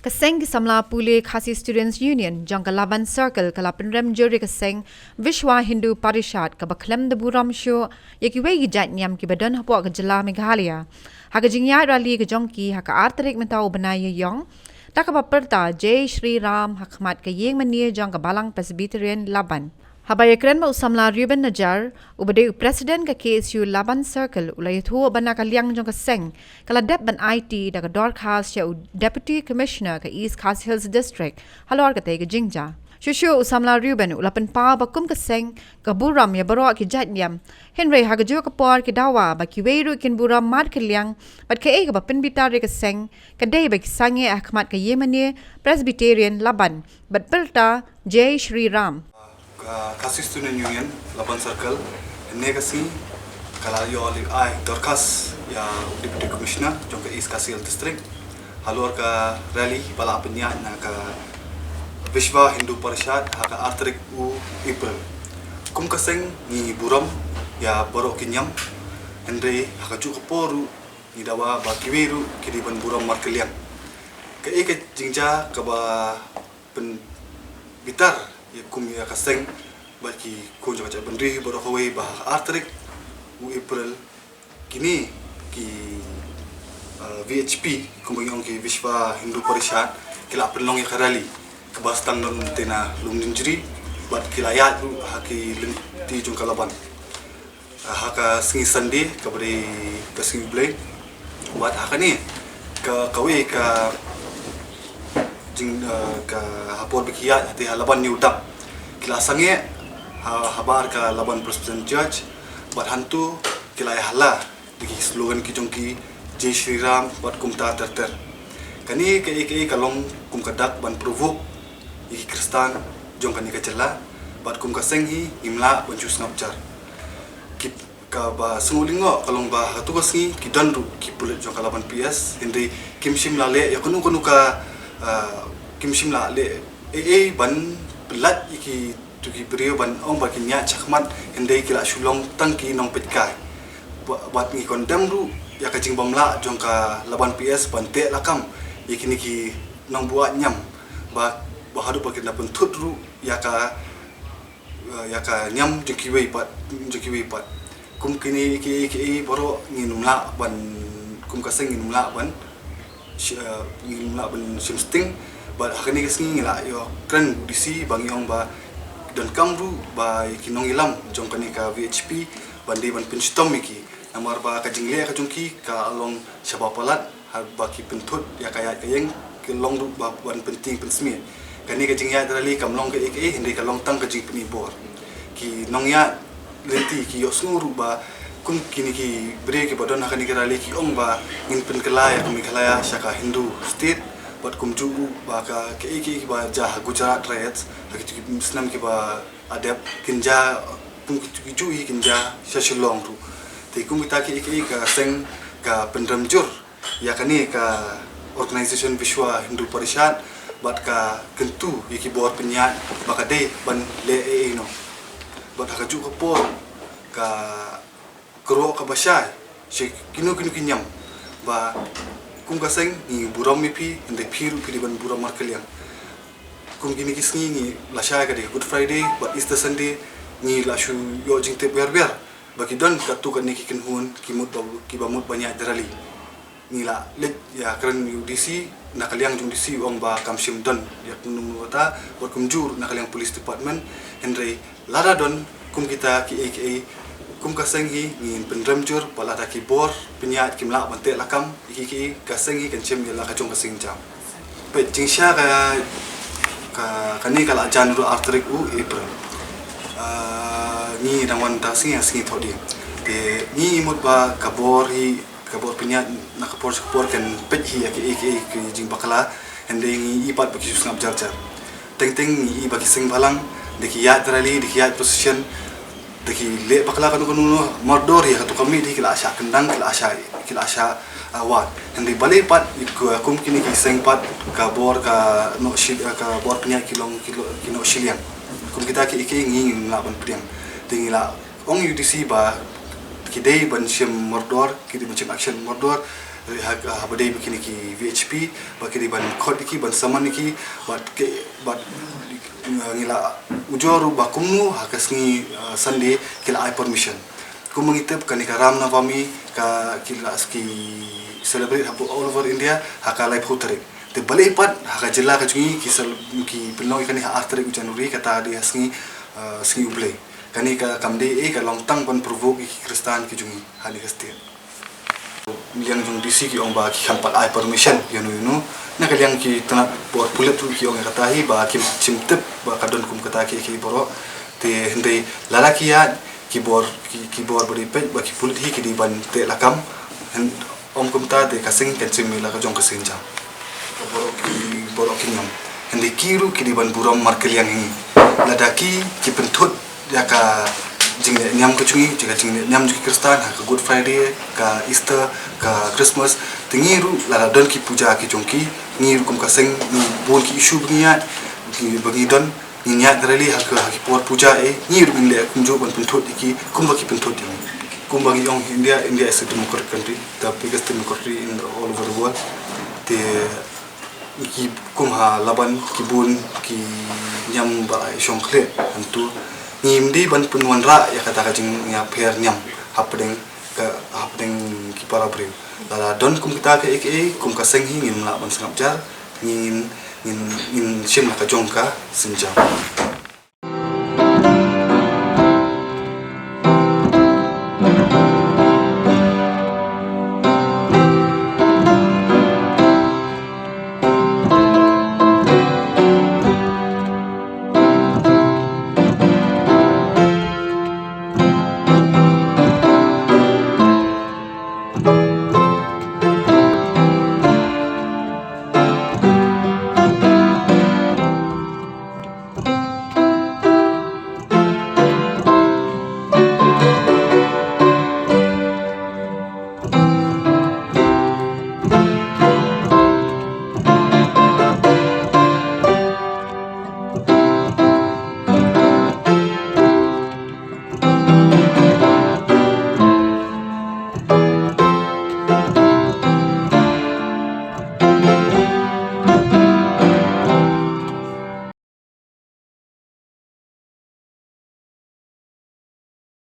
Kaseng Samla Pule Khasi Students Union jang Kalaban Circle Kalapan Rem Juri Kaseng Vishwa Hindu Parishad Kabaklem de Buram Sho Yakiwe Gijat Nyam Kibadan Hapo Kajala Meghalaya Haka Jingya Rali Kajongki Haka Artarik Mentau Benaya Yong Takapaperta Jai Shri Ram Hakmat Kayeng Mania jang Kabalang Presbyterian Laban Habayakren ma usamla Ruben Najar ubade President ka KSU Laban Circle ulay thu bana kalyang jong kaseng kala dep ban IT da Dor Khas ya Deputy Commissioner ka East Khas Hills District halor ka tege jingja shushu usamla Ruben ulapan pa bakum kaseng ka buram ya baro ki jatnyam Henry hagajo ka por ki dawa ba ki weiru kin buram mar kalyang bat ka ega ba pinbitar ka seng ka day ba sange Ahmad ka Yemani Presbyterian Laban bat pelta Jai Shri Ram Khasi Student Union Laban Circle negasi kala yo ai dorkas ya Deputy Commissioner jong ke East Khas Hills District halor ka rally bala penya na ka Vishwa Hindu Parishad haka artrik u April kum kaseng ni buram ya borok kinyam Henry haka ju poru ni dawa ba kiwiru kidiban buram markelian ke eke jingja ka ba pen bitar ya kum ya kaseng bagi ko jaga bandri boro kawai bah artrik u April kini ki VHP kumbang ki Vishwa Hindu Parishad kila penlong ya karali kebastang non tena lumdin jiri bat kilayat ru haki lenti jong kalaban haka singi sandi kabri kasingi blay bat haka ni ka kawai ka jing ka hapor bikiat hati halaban ni utap kila sange habar ka Laban Presbyterian Church bat hantu kila hala diki slogan ki jongki Jai Shri Ram bat kumta terter kani ke kalong kum kadak ban provoke iki Kristan jong kani ka cela bat kum ka senghi imla banjus ngapjar ki ka ba sungulingo kalong ba hatugas ngi ki danru ki pulet jong kalaban PS Henry kimshim lale ya kunu ka kimshim lale ban pelat iki tuki beriu ban ong bakinya chakmat Henry kila shulong tangki nong petkai bat ngi kondem ru ya kacing bamla jong ka Laban PS bante lakam ikini ki nong buat nyam ba bahadu pakin na pentut ru ya ka nyam jekiwe pat kum kini ki boro nginumla ban kum kaseng nginumla ban simsting ba hakani kasing ngila yo kren disi bangyong ba dan kamru ba kinong ilam jong kani ka VHP bande ban pinstom iki namar ba kajingle ka jongki ka along sabapalat ba ki pentut ya kaya kayeng kilong ru ba ban penting pensmi kani kajing ya drali kamlong ke hindi ka long tang kajing penibor ki nongya lenti ki yosnguru ba kum kini ki bre ki badon hakani karali ki ong ba in pen kelaya kumi kelaya syaka Hindu state bat kum jugu ba ka ke ba jah Gujarat riots hakiti Islam ki ba adab kinja kum ki jui kinja syashilong ru te kum kita ki ka seng ka pendramjur ya kani ka organisation Vishwa Hindu Parishad bat ka kentu iki bor penyat bakade ban le no bat hakaju ka por ka kro ka bashay she kinu kinyam ba kum kaseng ni buram mipi ende phiru phi ban buram markelian kum gini kisni ni lashay ka de Good Friday bat Easter Sunday ni lashu yo jingte biar bagi don katu kan ni kikin hun kimut kibamut banyak derali ni la let ya keren UDC nakaliang jung DC ong ba kamsim don ya kunum wata bat kumjur nakaliang police department Henry lara don kum kita ki kum kasenghi ngin pendramjur pala ta ki bor penyat kimla bante lakam iki kasenghi kencem ya la kacung kasing jam pe jingsha ka kani kala janru artrik u April ni rangwan ta singi thodi te ni imut ba kabor penyat nak kapor kan pet hi ya ki jing bakala hending ipat baki susngap jarjar teng ni baki sing balang deki ya drali deki ya position deki le bakala kanu mordor ya tu kami di kila asya kendang kila asya awat hending balik pat kum kini ki sing pat kabor ka no shil ka bor penyat kino shilian kum kita ki ngi laban priang tingila ong UDC ba kidai ban sim mordor kidi macam action mordor badai begini ki VHP bakidi ban code ki ban saman ki bat ngila ujor bakumnu hakasngi Sunday kila I permission ku mengitip kanika Ram Navami ka kila ski celebrate hapo all over India haka live hutrik te balai pat haka jela ka jungi ki pelong kani ha artrik Januari kata dia sngi ublay kani ka kamde ka longtang pan provoke ki Kristan ki jungi hani kastir yang jung DC ki ong ba ki kampat I permission yunu na kaliang ki tanat buat pulet tu ki ong katahi ba kim cimtep ba kadon kum kataki ki boro te hendai lalaki ya keyboard beripet bagi pulit hi ki di ban te lakam om kum ta de kasing kan simila ka jong kasing jam borok ki nyam hendai kiru ki di ban buram markel yang ini ladaki ki pentut ya ka jingle nyam ka chungi jika jingle nyam juki Kristan ka Good Friday ka Easter ka Christmas tingiru lala don ki puja ki jongki ngiru kum kasing ni bol ki isu bniat ki bagi don niat rally hak puat puja ngiru binde kumjo ban pentot iki kumbaki pentot ini kumbagi ong India is a democratic country the biggest democracy in all over the world te ki kumha laban kibun ki nyam ba shongkle antu ngimdi ban penwan ra ya kata kajing ya per nyam hapdeng ki para brew lala don kum kita ke kum ka seng hi ngin la ban sangap jar ngin sim ka jong ka sinjam